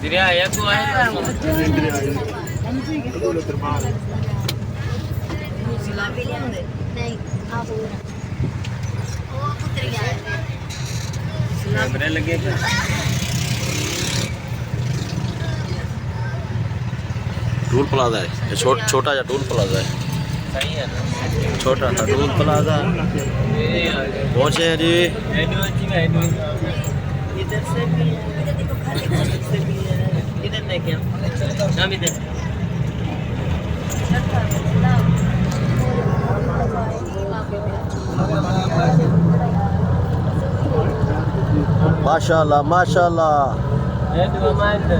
दरिया है को है नहीं आप वो पुत्र गया है कैमरे लगे थे टूल प्लाजा है ये छोटा सा टूल प्लाजा है सही है ना छोटा सा टूल प्लाजा पहुंचे हैं जी इधर से भी इधर देखें हम इधर माशाल्लाह माशाल्लाह ये दो माइंड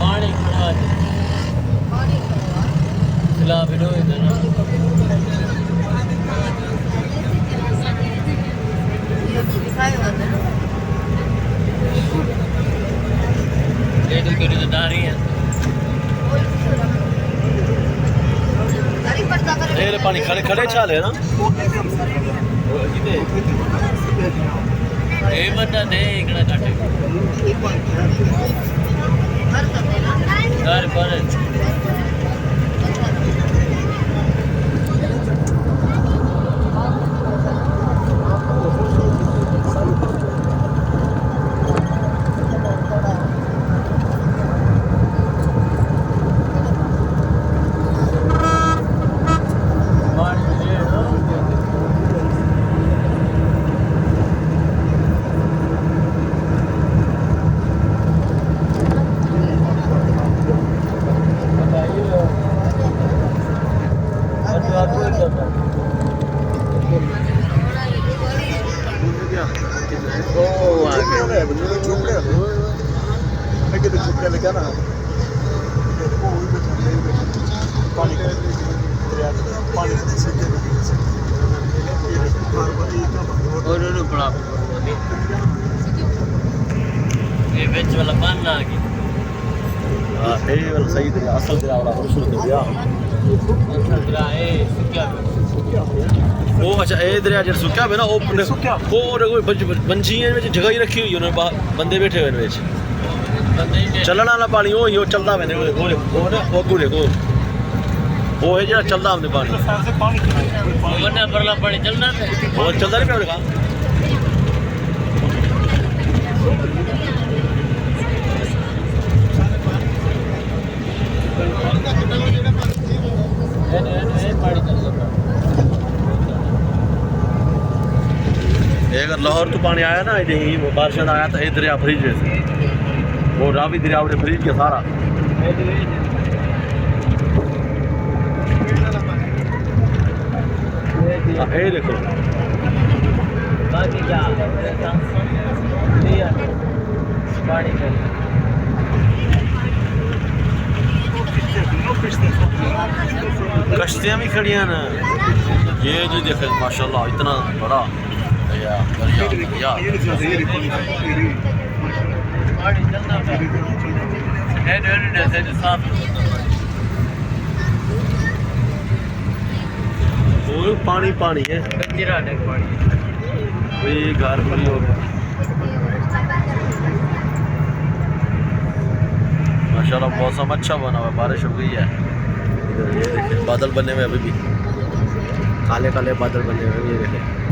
पानी खड़ा चला बिनो इधर ये तो केड़ी तो दारी है ये पानी खड़े खड़े चाले ना ये बता दे इकड़ा काटे घर पर बड़ा ये बेच वाला बंद आ गई हां ये वाला सही दरिया असल दरिया वाला शुरू दरिया दरिया ए क्या वो अच्छा ये दरिया जड़ सुक्या है ना वो कोई बंजी है ਵਿੱਚ जगह ही रखी हुई उन्होंने बंदे बैठे हुए ਵਿੱਚ ਚੱਲਣ ਵਾਲਾ ਪਾਣੀ ਉਹ ਹੀ ਉਹ ਚੱਲਦਾ ਮੈਨੇ ਉਹ ਨਾ ਉਹ ਗੁਰੇ ਕੋ ਉਹ ਹੈ ਜਿਹੜਾ ਚੱਲਦਾ ਆਪਣੇ ਪਾਣੀ वरना परला पानी चलना है ਉਹ ਚੱਲਦਾ ਨਹੀਂ ਪਿਆ ਉਹਦਾ अगर लाहौर तो पानी आया ना यही बारिश आया तो ये दरिया फ्रिज जैसे वो रावी दरिया उड़े फ्रिज के सारा ये देखो बाकी क्या पानी कश्तियाँ भी खड़ी हैं ना ये जी देखे माशाल्लाह इतना बड़ा दरिया दरिया और पानी पानी है वही घर भरी हो गया माशाल्लाह मौसम अच्छा बना हुआ है बारिश हो गई है इधर ये देखिए बादल बने हुए अभी भी काले काले बादल बने हुए ये देखिए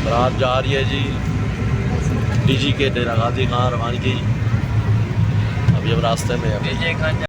रात जा रही है जी डीजी के डेरा गाजी खान रवानगी अभी हम रास्ते में हैं।